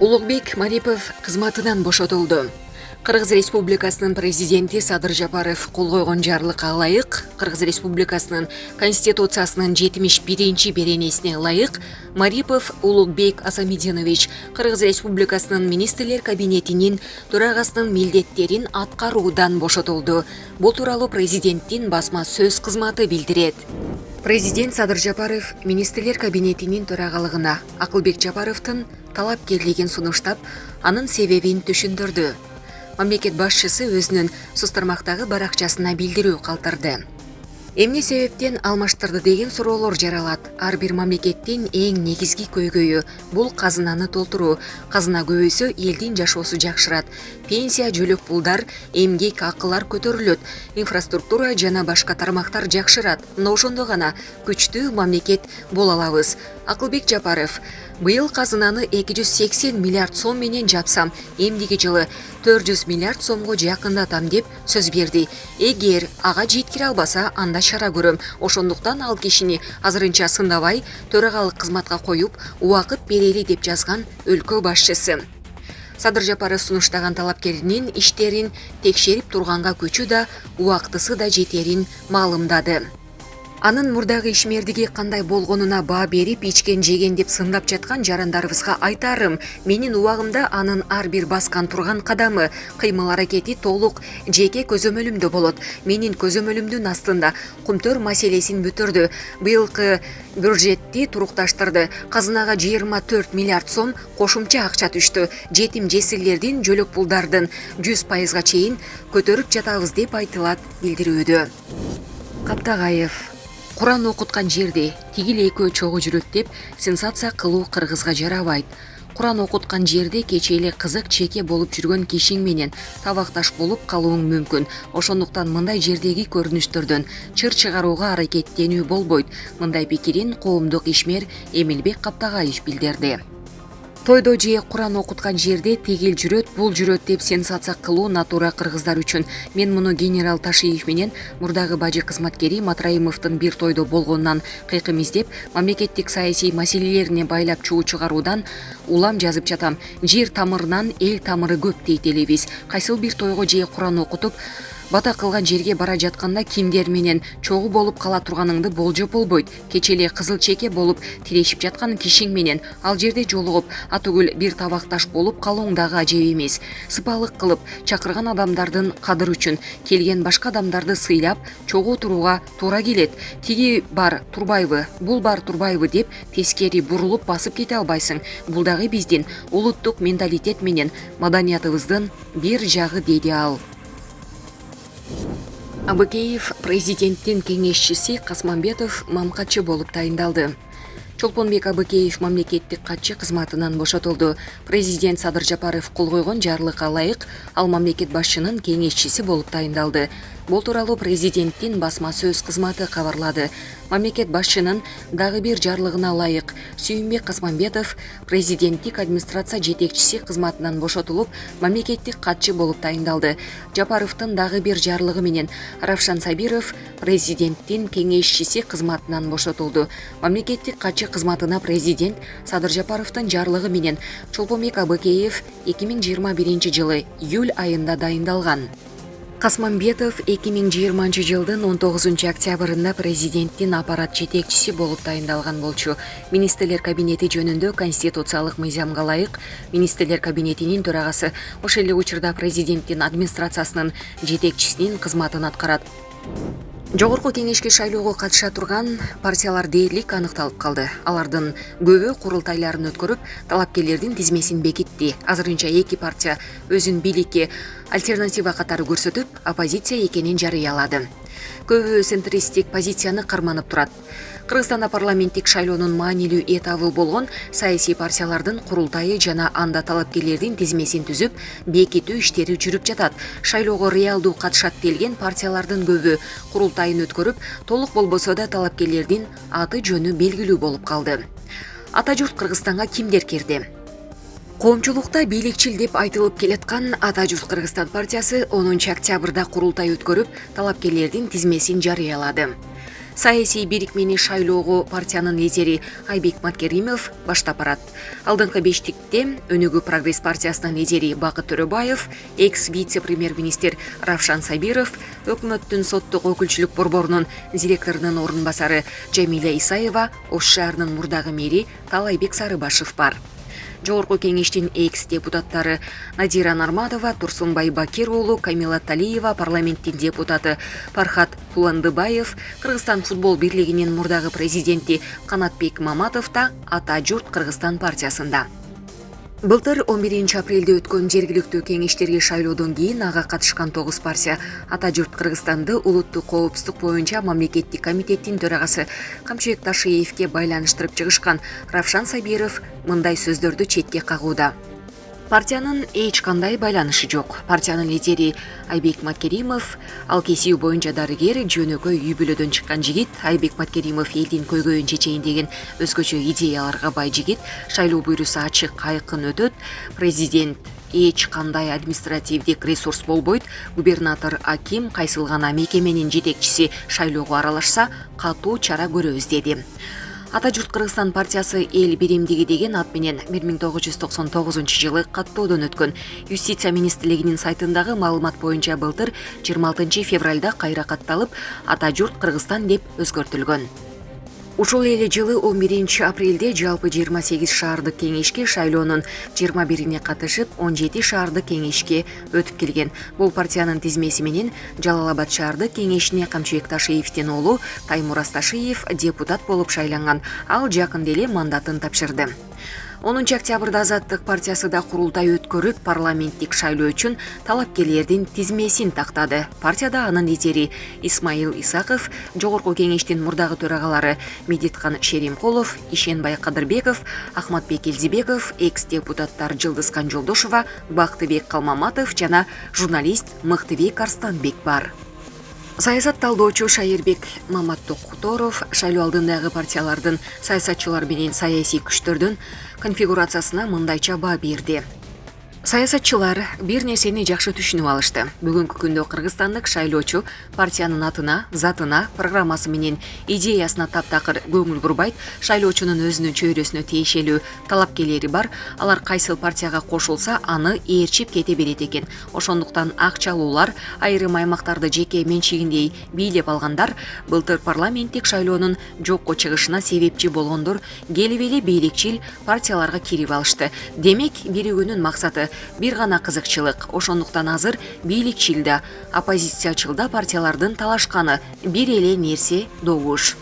Улукбек Марипов кызматынан бошотулду. Кыргыз Республикасынын президенти Садыр Жапаров кол койгон жарлыкка ылайык, Кыргыз Республикасынын Конституциясынын 71-чи беренесине ылайык, Марипов Улукбек Асамидинович Кыргыз Республикасынын министрлер кабинетинин төрагасынын милдеттерин аткаруудан бошотулду. Бул тууралуу президенттин басма сөз кызматы билдирет. Президент Садыр Жапаров министрлер кабинетинин төрагалыгына Акылбек Жапаровдун талапкерлигин сунуштап, анын себебин түшүндүрдү. Мамлекет башчысы өзүнүн сустармактагы баракчасына билдирүү калтырды. Эмне себептен алмаштырды деген суроолор жаралат. Ар бир мамлекеттин эң негизги көйгөйү бул казынаны толтуруу. Казына көбөйсө элдин жашоосу жакшырат. Пенсия, жөлөк пулдар, эмгек акылар көтөрүлөт. Инфраструктура жана башка тармактар жакшырат. Мына ошондо гана күчтүү мамлекет боло алабыз. Акылбек Жапаров: быйыл казынаны 280 миллиард сом менен жапсам, эмдиги жылы 400 миллиард сомго жакындатам деп сөз берди. Эгер ага жеткире албаса, анда чара көрөм. Ошондуктан ал кишини азырынча сындабай, төрагалык кызматка коюп, убакыт берели деп жазган өлкө башчысы. Садыр Жапаров сунуштаган талапкеринин иштерин текшерип турганга күчү да, убактысы да жетерин маалымдады. Анын мурдагы ишмердиги кандай болгонуна баа берип, ичкен жеген деп сындап жаткан жарандарыбызга айтарым: менин убагымда анын ар бир баскан турган кадамы, кыймыл аракети толук жеке көзөмөлүмдө болот. Менин көзөмөлүмдүн астында кумтөр маселесин бүтүрдү. Быйылкы бюджетти турукташтырды. Казынага 24 миллиард сом кошумча акча түштү. Жетим жесирлердин жөлөк пулдардын 100%га чейин көтөрүп жатабыз деп айтылат билдирүүдө. Каптагаев: Куран окуткан жерде тигил экөө чогуу жүрөт деп сенсация кылуу кыргызга жарабайт. Куран окуткан жерде кече эле кызык чеке болуп жүргөн кишиң менен табакташ болуп калууң мүмкүн. Ошондуктан мындай жердеги көрүнүштөрдөн чыр чыгарууга аракеттенүү болбойт. Мындай пикирин коомдук ишмер Эмилбек Каптагаев билдирди. Тойдо же Куран окуткан жерде тигил жүрөт, бул жүрөт деп сенсация кылуу натура кыргыздар үчүн. Мен муну генерал Ташиев менен мурдагы бажы кызматкери Матраимовдун бир тойдо болгонунан кыйкым издеп, мамлекеттик саясий маселелерине байлап чуу чыгаруудан улам жазып жатам. Жер тамырынан эл тамыры көп дейт элебиз. Кайсыл бир тойго же Куран окутуп бата кылган жерге бара жатканда кимдер менен чогуу болуп кала турганыңды болжоп болбойт. Кече эле кызыл чеке болуп тирешип жаткан кишиң менен ал жерде жолугуп, атүгүл бир табакташ болуп калууң дагы ажеп эмес. Сыпалык кылып чакырган адамдардын кадыр үчүн келген башка адамдарды сыйлап чогуу турууга туура келет. Тиги бар турбайбы, бул бар турбайбы деп тескери бурулуп басып кете албайсың. Бул дагы биздин улуттук менталитет менен маданиятыбыздын бир жагы, деди ал. Абыкеев президенттин кеңешчиси Касмамбетов мамкатчы болуп тайындалды. Чолпонбек Абыкеев мамлекеттик катчы кызматынан бошотулду. Президент Садыр Жапаров кол койгон жарлыкка ылайык ал мамлекет башчынын кеңешчиси болуп тайындалды. Бул тууралуу президенттин басма сөз кызматы кабарлады. Мамлекет башчынын дагы бир жарлыгына ылайык Сүйүнбек Касмамбетов президенттик администрация жетекчиси кызматынан бошотулуп, мамлекеттик катчы болуп тайындалды. Жапаровдун дагы бир жарлыгы менен Равшан Сабиров президенттин кеңешчиси кызматынан бошотулду. Мамлекеттик катчы кызматына президент Садыр Жапаровдун жарлыгы менен Чолпонбек Абыкеев 2021 жылы июль айында дайындалган. Касмамбетов 2020 жылдын 19 октябрында президенттин аппарат жетекчиси болуп тайындалган болчу. Министрлер кабинети жөнүндө конституциялык мыйзамга ылайык министрлер кабинетинин төрагасы ошол эле учурда президенттин администрациясынын жетекчисинин кызматын аткарат. Жогорку кеңешке шайлоого катыша турган партиялар дээрлик аныкталып калды. Алардын көбү курултайларын өткөрүп, талапкерлердин тизмесин бекитти. Азырынча эки партия өзүн бийликке альтернатива катары көрсөтүп, оппозиция экенин жарыялады. Көбү центристик позицияны карманып турат. Кыргызстанда парламенттик шайлоонун маанилүү этабы болгон саясий партиялардын курултайы жана анда талапкерлердин тизмесин түзүп, бекитүү иштери жүрүп жатат. Шайлоого реалдуу катышат делген партиялардын көбү курултайын өткөрүп, толук болбосо да талапкерлердин аты жөнү белгилүү болуп калды. Ата журт Кыргызстанга кимдер кирди? Коомчулукта бийликчил деп айтылып келаткан Ата журт Кыргызстан партиясы 10 октябрда курултай өткөрүп, талапкерлердин тизмесин жарыялады. Саясий бирикмени шайлоого партиянын лидери Айбек Маткеримов баштап барат. Алдыңкы бештикте Өнүгүү Прогресс партиясынын лидери Бакыт Төрөбаев, экс-вице-премьер-министр Равшан Сабиров, өкмөттүн соттук өкүлчүлүк борборунун директорунун орун басары Жамиля Исаева, Ош шаарынын мурдагы мэри Талайбек Сарыбашев бар. Жогорку кеңештин экс-депутаттары Надира Нарматова, Турсунбай Бакир уулу, Камила Талиева, парламенттин депутаты Пархат Куландыбаев, Кыргызстан футбол бирлигинин мурдагы президенти Канатбек Маматов да Ата журт Кыргызстан партиясында. Былтыр 11 апрелде өткөн жергиликтүү кеңештерге шайлоодон кийин ага катышкан 9 партия Ата журт Кыргызстанды улуттук коопсуздук боюнча мамлекеттик комитеттин төрагасы Камчыбек Ташиевке байланыштырып чыгышкан. Равшан Сабиров мындай сөздөрдү четке кагууда. Партиянын эч кандай байланышы жок. Партиянын лидери Айбек Маткеримов, ал кесиби боюнча дарыгер, жөнөкөй үй бүлөдөн чыккан жигит. Айбек Маткеримов элдин көйгөйүн чечейин деген өзгөчө идеяларга бай жигит. Шайлоо буйрусу ачык, айкын өтөт. Президент эч кандай административдик ресурс болбойт. Губернатор, аким, кайсыл гана мекеменин жетекчиси шайлоого аралашса, катуу чара көрөбүз деди. Ата журт Кыргызстан партиясы эл биримдиги деген ат менен 1999-жылы каттоодон өткөн. Юстиция министрлигинин сайтындагы маалымат боюнча былтыр 26 февралда кайра катталып, Ата журт Кыргызстан деп өзгөртүлгөн. Ушул эле жылы 11 апрелде жалпы 28 шаардык кеңешке шайлоонун 21-ине катышып, 17 шаардык кеңешке өтүп келген. Бул партиянын тизмеси менен Жалал-Абад шаардык кеңешине Камчыбек Ташиевдин уулу Таймураз Ташиев депутат болуп шайланган. Ал жакында эле мандатын тапшырды. 10 октябрда Азаттык партиясы да курултай өткөрүп, парламенттик шайлоо үчүн талапкерлердин тизмесин тактады. Партияда анын лидери Исмаил Исаков, жогорку кеңештин мурдагы төрагалары Медиткан Шеримкулов, Ишенбай Кадырбеков, Ахматбек Элзибеков, экс-депутаттар Жылдызкан Жолдошова, Бактыбек Калмаматов жана журналист Мыктыбек Арстанбек бар. Саясат талдоочу Шайырбек Маматтокторов шайлоо алдындагы партиялардын саясатчылар менен саясий күчтөрдүн конфигурациясына мындайча баа берди. Саясатчылар бир нерсени жакшы түшүнүп алышты. Бүгүнкү күндө кыргызстандык шайлоочу партиянын атына, затына, программасы менен идеясына таптакыр көңүл бурбайт. Шайлоочунун өзүнүн чөйрөсүнө тиешелүү талапкерлери бар. Алар кайсыл партияга кошулса, аны ээрчип кете берет экен. Ошондуктан акчалуулар, айрым аймактарды жеке менчигиндей бийлеп алгандар былтыр парламенттик шайлоонун жокко чыгышына себепчи болгондор келип эле бийликчил партияларга кирип алышты. Демек, биригүүнүн максаты бир гана кызыкчылык. Ошондуктан азыр бийликчил да, оппозициячыл да партиялардын талашканы бир эле нерсе добуш.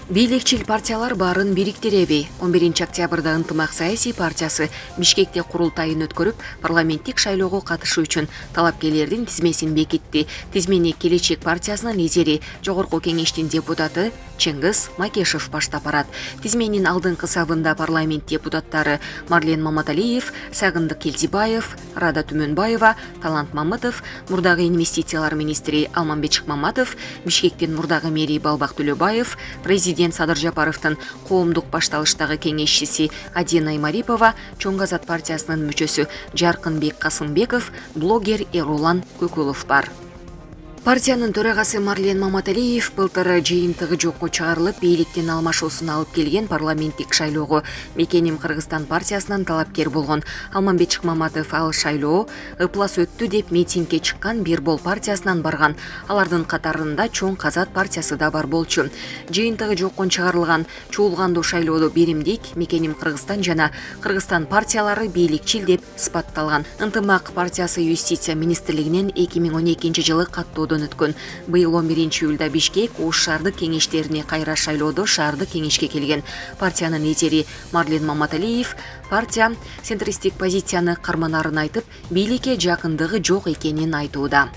Бийликчил партиялар баарын бириктиреби? 11 октябрда Ынтымак саясий партиясы Бишкекте курултайын өткөрүп, парламенттик шайлоого катышуу үчүн талапкерлердин тизмесин бекитти. Тизмени Келечек партиясынын лидери, жогорку кеңештин депутаты Чыңгыз Макешев баштап барат. Тизменин алдыңкы сабында парламент депутаттары Марлен Маматалиев, Сагындык Келзибаев, Рада Түмөнбаева, Талант Мамытов, мурдагы инвестициялар министри Алмамбет Шыкмаматов, Бишкектин мурдагы мэри Балбак Төлөбаев, президент Садыр Жапаровдун коомдук башталыштагы кеңешчиси Адина Имарипова, Чоң Азат партиясынын мүчөсү Жаркынбек Касымбеков, блогер Эрулан Көкулов бар. Партиянын төрагасы Марлен Маматалиев былтыр жыйынтыгы жокко чыгарылып, бийликтин алмашуусун алып келген парламенттик шайлоого Мекеним Кыргызстан партиясынан талапкер болгон. Алмамбет Шыкмаматов ал шайлоо ыплас өттү деп митингге чыккан Бир бол партиясынан барган. Алардын катарында Чоң Азат партиясы да бар болчу. Жыйынтыгы жокко чыгарылган чуулгандуу шайлоодо Биримдик, Мекеним Кыргызстан жана Кыргызстан партиялары бийликчил деп сыпатталган. Ынтымак партиясы Юстиция министрлигинен 2012-жылы каттоодон өткөн. Быйыл 11-июлда Бишкек Ош шаардык кеңештерине кайра шайлоодо шаардык кеңешке келген. Партиянын лидери Марлен Маматалиев партия центристик позицияны карманарын айтып, бийликке жакындыгы жок экенин айтууда.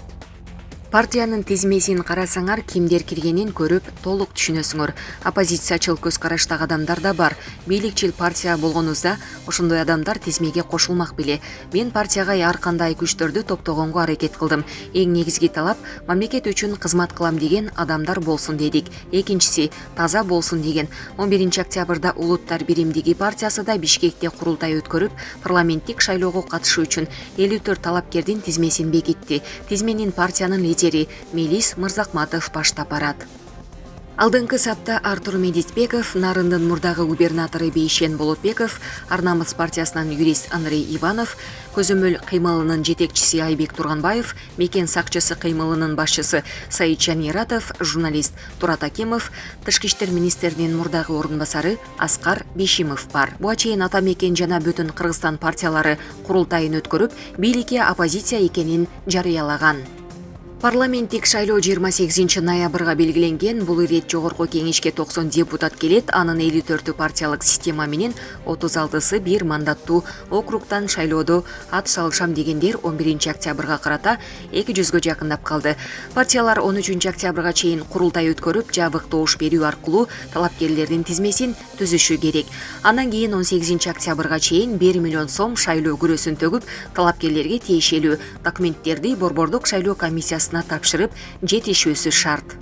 Партиянын тизмесин карасаңар, кимдер киргенин көрүп толук түшүнөсүңөр. Оппозициячыл көз караштагы адамдар да бар. Бийликчил партия болгонубузда ошондой адамдар тизмеге кошулмак беле. Мен партияга ар кандай күчтөрдү топтогонго аракет кылдым. Эң негизги талап мамлекет үчүн кызмат кылам деген адамдар болсун дедик. Экинчиси таза болсун деген. 11 октябрда Улуттар биримдиги партиясы да Бишкекте курултай өткөрүп, парламенттик шайлоого катышуу үчүн 54 талапкердин тизмесин бекитти. Тизменин партиянын лидери Мелис Мырзакматов баштап барат. Алдыңкы сапта Артур Медисбеков, Нарындын мурдагы губернатору Бейшен Болотбеков, Арнамыз партиясынан юрист Андрей Иванов, Көзөмөл кыймылынын жетекчиси Айбек Турганбаев, Мекен сакчысы кыймылынын башчысы Саиджан Яратов, журналист Турат Акимов, Тышкы иштер министринин мурдагы орун басары Аскар Бишимов бар. Буга чейин Ата Мекен жана Бүтүн Кыргызстан партиялары курултайын өткөрүп, бийликке оппозиция экенин жарыялаган. Парламенттик шайлоо 28 ноябрга белгиленген. Бул ирет жогорку кеңешке 90 депутат келет. Анын 54 партиялык система менен 36-сы бир мандаттуу округтан шайлоодо ат салышам дегендер 11 октябрга карата 200-гө жакындап калды. Партиялар 13 октябрга чейин курултай өткөрүп, жабык добуш берүү аркылуу талапкерлердин тизмесин түзүшү керек. Андан кийин 18 октябрга чейин 1 миллион сом шайлоо күрөсүн төгүп, талапкерлерге тиешелүү документтерди борбордук шайлоо комиссиясына тапшырып жетишүүсү шарт.